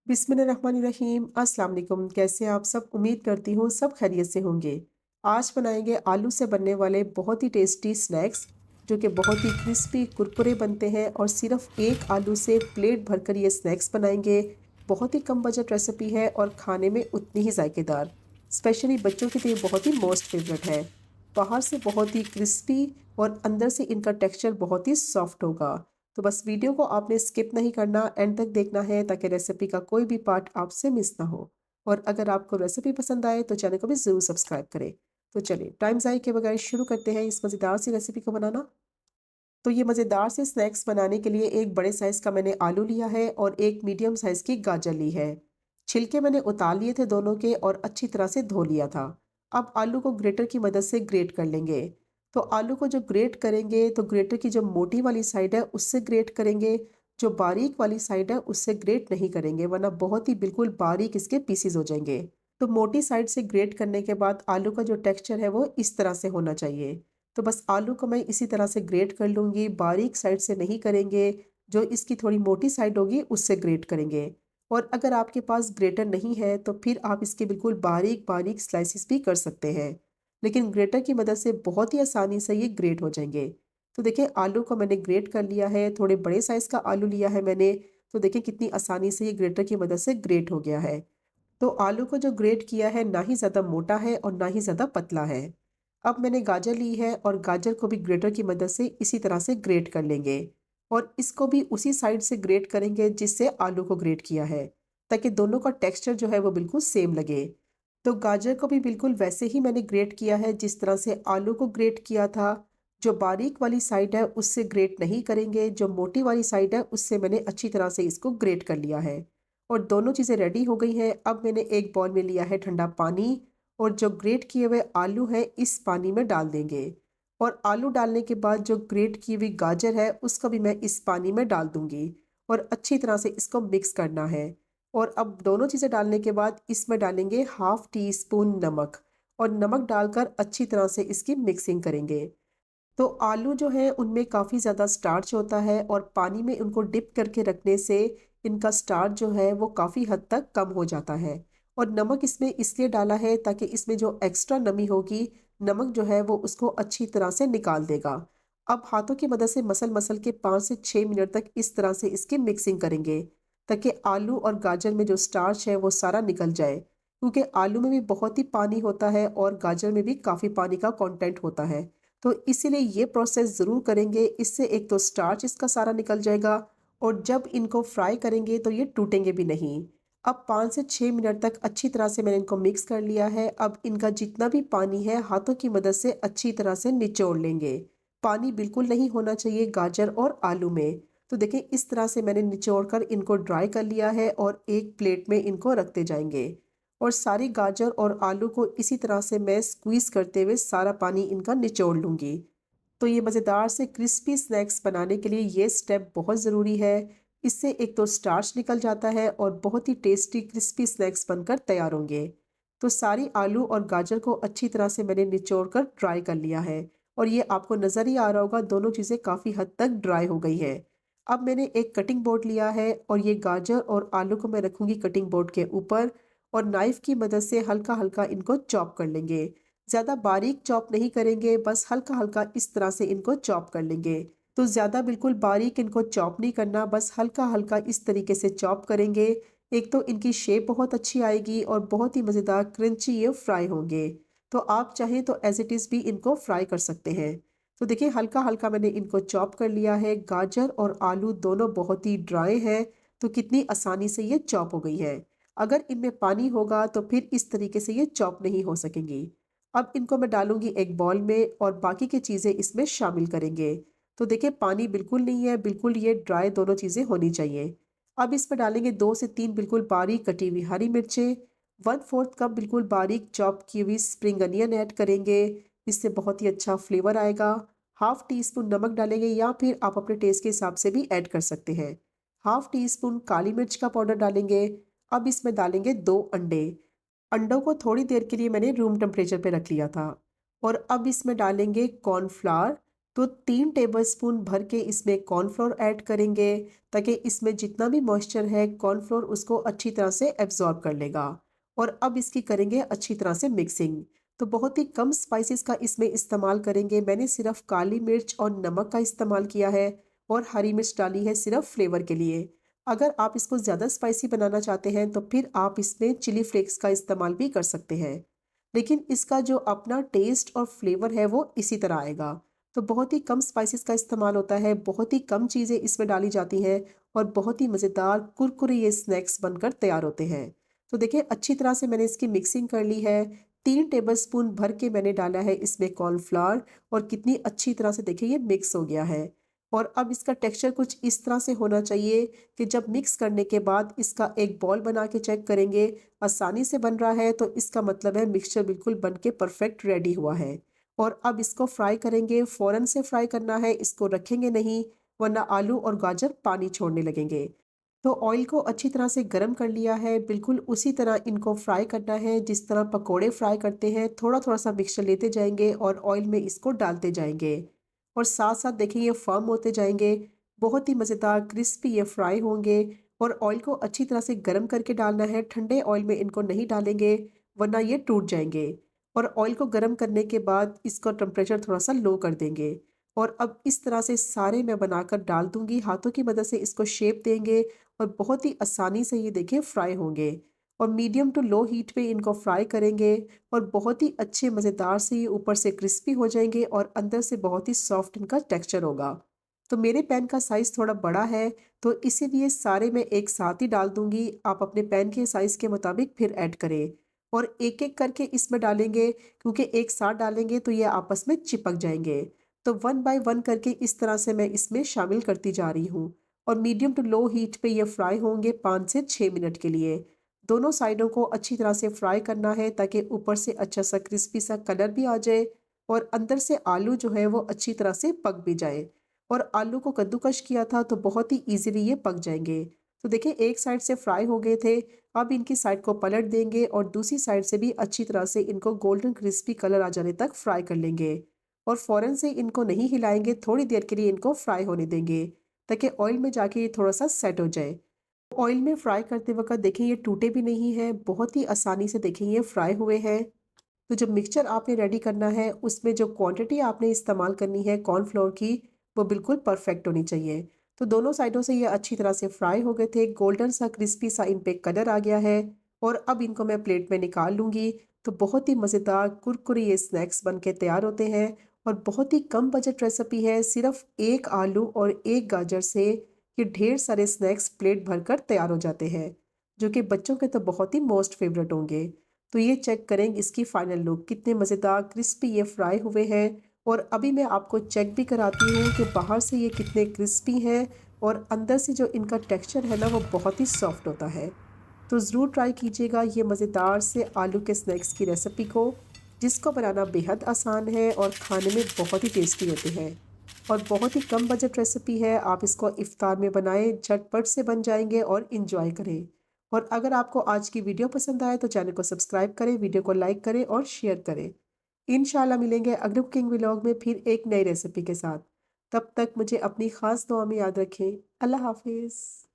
बिस्मिल्लाहिर्रहमानिर्रहीम। अस्सलाम वालेकुम। कैसे हैं आप सब? उम्मीद करती हूँ सब खैरियत से होंगे। आज बनाएंगे आलू से बनने वाले बहुत ही टेस्टी स्नैक्स जो कि बहुत ही क्रिस्पी कुरकुरे बनते हैं और सिर्फ एक आलू से प्लेट भरकर ये स्नैक्स बनाएंगे। बहुत ही कम बजट रेसिपी है और खाने में उतनी ही जायकेदार। स्पेशली बच्चों के लिए बहुत ही मोस्ट फेवरेट है। बाहर से बहुत ही क्रिस्पी और अंदर से इनका टेक्सचर बहुत ही सॉफ्ट होगा। तो बस वीडियो को आपने स्किप नहीं करना, एंड तक देखना है ताकि रेसिपी का कोई भी पार्ट आपसे मिस ना हो। और अगर आपको रेसिपी पसंद आए तो चैनल को भी ज़रूर सब्सक्राइब करें। तो चलिए टाइम ज़ाय के बगैर शुरू करते हैं इस मज़ेदार सी रेसिपी को बनाना। तो ये मज़ेदार से स्नैक्स बनाने के लिए एक बड़े साइज़ का मैंने आलू लिया है और एक मीडियम साइज़ की गाजर ली है। छिलके मैंने उतार लिए थे दोनों के और अच्छी तरह से धो लिया था। अब आलू को ग्रेटर की मदद से ग्रेट कर लेंगे। तो आलू को जो ग्रेट करेंगे तो ग्रेटर की जो मोटी वाली साइड है उससे ग्रेट करेंगे, जो बारीक वाली साइड है उससे ग्रेट नहीं करेंगे वरना बहुत ही बिल्कुल बारीक इसके पीसेस हो जाएंगे। तो मोटी साइड से ग्रेट करने के बाद आलू का जो टेक्सचर है वो इस तरह से होना चाहिए। तो बस आलू को मैं इसी तरह से ग्रेट कर लूँगी, बारीक साइड से नहीं करेंगे, जो इसकी थोड़ी मोटी साइड होगी उससे ग्रेट करेंगे। और अगर आपके पास ग्रेटर नहीं है तो फिर आप इसके बिल्कुल बारीक-बारीक स्लाइसेस भी कर सकते हैं। लेकिन ग्रेटर की मदद से बहुत ही आसानी से ये ग्रेट हो जाएँगे। तो देखिए आलू को मैंने ग्रेट कर लिया है, थोड़े बड़े साइज़ का आलू लिया है मैंने, तो देखिए कितनी आसानी से ये ग्रेटर की मदद से ग्रेट हो गया है। तो आलू को जो ग्रेट किया है ना ही ज़्यादा मोटा है और ना ही ज़्यादा पतला है। अब मैंने गाजर ली है और गाजर को भी ग्रेटर की मदद से इसी तरह से ग्रेट कर लेंगे और इसको भी उसी साइड से ग्रेट करेंगे जिससे आलू को ग्रेट किया है, ताकि दोनों का टेक्सचर जो है वो बिल्कुल सेम लगे। तो गाजर को भी बिल्कुल वैसे ही मैंने ग्रेट किया है जिस तरह से आलू को ग्रेट किया था। जो बारीक वाली साइड है उससे ग्रेट नहीं करेंगे, जो मोटी वाली साइड है उससे मैंने अच्छी तरह से इसको ग्रेट कर लिया है। और दोनों चीज़ें रेडी हो गई हैं। अब मैंने एक बाउल में लिया है ठंडा पानी और जो ग्रेट किए हुए आलू हैं इस पानी में डाल देंगे। और आलू डालने के बाद जो ग्रेट की हुई गाजर है उसको भी मैं इस पानी में डाल दूंगी और अच्छी तरह से इसको मिक्स करना है। और अब दोनों चीज़ें डालने के बाद इसमें डालेंगे हाफ टी स्पून नमक और नमक डालकर अच्छी तरह से इसकी मिक्सिंग करेंगे। तो आलू जो है उनमें काफ़ी ज़्यादा स्टार्च होता है और पानी में उनको डिप करके रखने से इनका स्टार्च जो है वो काफ़ी हद तक कम हो जाता है। और नमक इसमें इसलिए डाला है ताकि इसमें जो एक्स्ट्रा नमी होगी, नमक जो है वो उसको अच्छी तरह से निकाल देगा। अब हाथों की मदद से मसल-मसल के 5 से 6 मिनट तक इस तरह से इसकी मिक्सिंग करेंगे, ताकि आलू और गाजर में जो स्टार्च है वो सारा निकल जाए। क्योंकि आलू में भी बहुत ही पानी होता है और गाजर में भी काफ़ी पानी का कंटेंट होता है। तो इसीलिए ये प्रोसेस ज़रूर करेंगे, इससे एक तो स्टार्च इसका सारा निकल जाएगा और जब इनको फ्राई करेंगे तो ये टूटेंगे भी नहीं। अब 5 से 6 मिनट तक अच्छी तरह से मैंने इनको मिक्स कर लिया है। अब इनका जितना भी पानी है हाथों की मदद से अच्छी तरह से निचोड़ लेंगे। पानी बिल्कुल नहीं होना चाहिए गाजर और आलू में। तो देखिए इस तरह से मैंने निचोड़ कर इनको ड्राई कर लिया है और एक प्लेट में इनको रखते जाएंगे। और सारी गाजर और आलू को इसी तरह से मैं स्क्वीज़ करते हुए सारा पानी इनका निचोड़ लूँगी। तो ये मज़ेदार से क्रिस्पी स्नैक्स बनाने के लिए ये स्टेप बहुत ज़रूरी है। इससे एक तो स्टार्च निकल जाता है और बहुत ही टेस्टी क्रिस्पी स्नैक्स बनकर तैयार होंगे। तो सारी आलू और गाजर को अच्छी तरह से मैंने निचोड़ कर ड्राई कर लिया है और ये आपको नज़र ही आ रहा होगा दोनों चीज़ें काफ़ी हद तक ड्राई हो गई हैं। अब मैंने एक कटिंग बोर्ड लिया है और ये गाजर और आलू को मैं रखूँगी कटिंग बोर्ड के ऊपर और नाइफ़ की मदद से हल्का-हल्का इनको चॉप कर लेंगे। ज़्यादा बारीक चॉप नहीं करेंगे, बस हल्का-हल्का इस तरह से इनको चॉप कर लेंगे। तो ज़्यादा बिल्कुल बारीक इनको चॉप नहीं करना, बस हल्का-हल्का इस तरीके से चॉप करेंगे। एक तो इनकी शेप बहुत अच्छी आएगी और बहुत ही मज़ेदार क्रंची ये फ्राई होंगे। तो आप चाहें तो एज़ इट इज़ भी इनको फ्राई कर सकते हैं। तो देखिए हल्का-हल्का मैंने इनको चॉप कर लिया है। गाजर और आलू दोनों बहुत ही ड्राई हैं, तो कितनी आसानी से ये चॉप हो गई हैं। अगर इनमें पानी होगा तो फिर इस तरीके से ये चॉप नहीं हो सकेंगी। अब इनको मैं डालूँगी एक बाउल में और बाकी की चीज़ें इसमें शामिल करेंगे। तो देखिए पानी बिल्कुल नहीं है, बिल्कुल ये ड्राई दोनों चीज़ें होनी चाहिए। अब इसमें डालेंगे 2 से 3 बिल्कुल बारीक कटी हुई हरी मिर्चें, 1/4 कप बिल्कुल बारीक चॉप की हुई स्प्रिंग अनियन ऐड करेंगे, इससे बहुत ही अच्छा फ्लेवर आएगा। हाफ़ टी स्पून नमक डालेंगे या फिर आप अपने टेस्ट के हिसाब से भी ऐड कर सकते हैं। हाफ़ टी स्पून काली मिर्च का पाउडर डालेंगे। अब इसमें डालेंगे 2 अंडे। अंडों को थोड़ी देर के लिए मैंने रूम टेम्परेचर पे रख लिया था और अब इसमें डालेंगे कॉर्नफ्लावर तो 3 टेबलस्पून भर के इसमें कॉर्नफ्लोर ऐड करेंगे ताकि इसमें जितना भी मॉइस्चर है कॉर्नफ्लोर उसको अच्छी तरह से एब्जॉर्ब कर लेगा। और अब इसकी करेंगे अच्छी तरह से मिक्सिंग। तो बहुत ही कम स्पाइसेस का इसमें इस्तेमाल करेंगे। मैंने सिर्फ काली मिर्च और नमक का इस्तेमाल किया है और हरी मिर्च डाली है सिर्फ फ्लेवर के लिए। अगर आप इसको ज़्यादा स्पाइसी बनाना चाहते हैं तो फिर आप इसमें चिली फ्लेक्स का इस्तेमाल भी कर सकते हैं, लेकिन इसका जो अपना टेस्ट और फ्लेवर है वो इसी तरह आएगा। तो बहुत ही कम स्पाइसेस का इस्तेमाल होता है, बहुत ही कम चीज़ें इसमें डाली जाती हैं और बहुत ही मज़ेदार कुरकुरे ये स्नैक्स बनकर तैयार होते हैं। तो देखिए अच्छी तरह से मैंने इसकी मिक्सिंग कर ली है। 3 टेबलस्पून भर के मैंने डाला है इसमें कॉर्नफ्लावर और कितनी अच्छी तरह से देखिए ये मिक्स हो गया है। और अब इसका टेक्सचर कुछ इस तरह से होना चाहिए कि जब मिक्स करने के बाद इसका एक बॉल बना के चेक करेंगे, आसानी से बन रहा है तो इसका मतलब है मिक्सचर बिल्कुल बन के परफेक्ट रेडी हुआ है। और अब इसको फ्राई करेंगे, फ़ौरन से फ्राई करना है, इसको रखेंगे नहीं वरना आलू और गाजर पानी छोड़ने लगेंगे। तो ऑयल को अच्छी तरह से गरम कर लिया है, बिल्कुल उसी तरह इनको फ्राई करना है जिस तरह पकोड़े फ्राई करते हैं। थोड़ा-थोड़ा सा मिक्सचर लेते जाएँगे और ऑयल में इसको डालते जाएँगे और साथ-साथ देखिए ये फ़र्म होते जाएँगे। बहुत ही मज़ेदार क्रिस्पी ये फ्राई होंगे और ऑयल को अच्छी तरह से गरम करके डालना है, ठंडे ऑयल में इनको नहीं डालेंगे वरना ये टूट जाएँगे। और ऑयल को गरम करने के बाद इसका टेम्परेचर थोड़ा-सा लो कर देंगे और अब इस तरह से सारे मैं बनाकर डाल दूँगी, हाथों की मदद से इसको शेप देंगे और बहुत ही आसानी से ये देखिए फ्राई होंगे। और मीडियम टू लो हीट पे इनको फ्राई करेंगे और बहुत ही अच्छे मज़ेदार से ये ऊपर से क्रिस्पी हो जाएँगे और अंदर से बहुत ही सॉफ्ट इनका टेक्सचर होगा। तो मेरे पैन का साइज़ थोड़ा बड़ा है, तो इसीलिए सारे मैं एक साथ ही डाल दूँगी। आप अपने पैन के साइज़ के मुताबिक फिर ऐड करें और एक-एक करके इसमें डालेंगे, क्योंकि एक साथ डालेंगे तो ये आपस में चिपक जाएँगे। तो 1 बाय 1 करके इस तरह से मैं इसमें शामिल करती जा रही हूँ और मीडियम टू लो हीट पे ये फ्राई होंगे 5 से 6 मिनट के लिए। दोनों साइडों को अच्छी तरह से फ्राई करना है ताकि ऊपर से अच्छा सा क्रिस्पी सा कलर भी आ जाए और अंदर से आलू जो है वो अच्छी तरह से पक भी जाए। और आलू को कद्दूकश किया था तो बहुत ही ईज़िली ये पक जाएँगे। तो देखिए एक साइड से फ्राई हो गए थे, अब इनकी साइड को पलट देंगे और दूसरी साइड से भी अच्छी तरह से इनको गोल्डन क्रिस्पी कलर आ जाने तक फ्राई कर लेंगे। और फ़ौरन से इनको नहीं हिलाएँगे, थोड़ी देर के लिए इनको फ्राई होने देंगे ताकि ऑयल में जाके ये थोड़ा-सा सेट हो जाए। ऑयल में फ्राई करते वक़्त देखिए ये टूटे भी नहीं हैं, बहुत ही आसानी से देखिए ये फ्राई हुए हैं। तो जब मिक्सचर आपने रेडी करना है, उसमें जो क्वांटिटी आपने इस्तेमाल करनी है कॉर्नफ्लोर की, वो बिल्कुल परफेक्ट होनी चाहिए। तो दोनों साइडों से ये अच्छी तरह से फ्राई हो गए थे, गोल्डन सा क्रिस्पी सा इन पे कलर आ गया है और अब इनको मैं प्लेट में निकाल लूँगी। तो बहुत ही मज़ेदार कुरकुरे ये स्नैक्स बन के तैयार होते हैं और बहुत ही कम बजट रेसिपी है, सिर्फ़ 1 आलू और 1 गाजर से ये ढेर सारे स्नैक्स प्लेट भरकर तैयार हो जाते हैं, जो कि बच्चों के तो बहुत ही मोस्ट फेवरेट होंगे। तो ये चेक करें इसकी फाइनल लुक, कितने मज़ेदार क्रिस्पी ये फ्राई हुए हैं। और अभी मैं आपको चेक भी कराती हूँ कि बाहर से ये कितने क्रिस्पी हैं और अंदर से जो इनका टेक्सचर है ना वो बहुत ही सॉफ्ट होता है। तो ज़रूर ट्राई कीजिएगा ये मज़ेदार से आलू के स्नैक्स की रेसिपी को, जिसको बनाना बेहद आसान है और खाने में बहुत ही टेस्टी होते हैं और बहुत ही कम बजट रेसिपी है। आप इसको इफ्तार में बनाएं, झटपट से बन जाएंगे और इंजॉय करें। और अगर आपको आज की वीडियो पसंद आए तो चैनल को सब्सक्राइब करें, वीडियो को लाइक करें और शेयर करें। इंशाल्लाह मिलेंगे अगले कुकिंग व्लॉग में फिर एक नई रेसिपी के साथ। तब तक मुझे अपनी ख़ास दुआ में याद रखें। अल्लाह हाफ़िज़।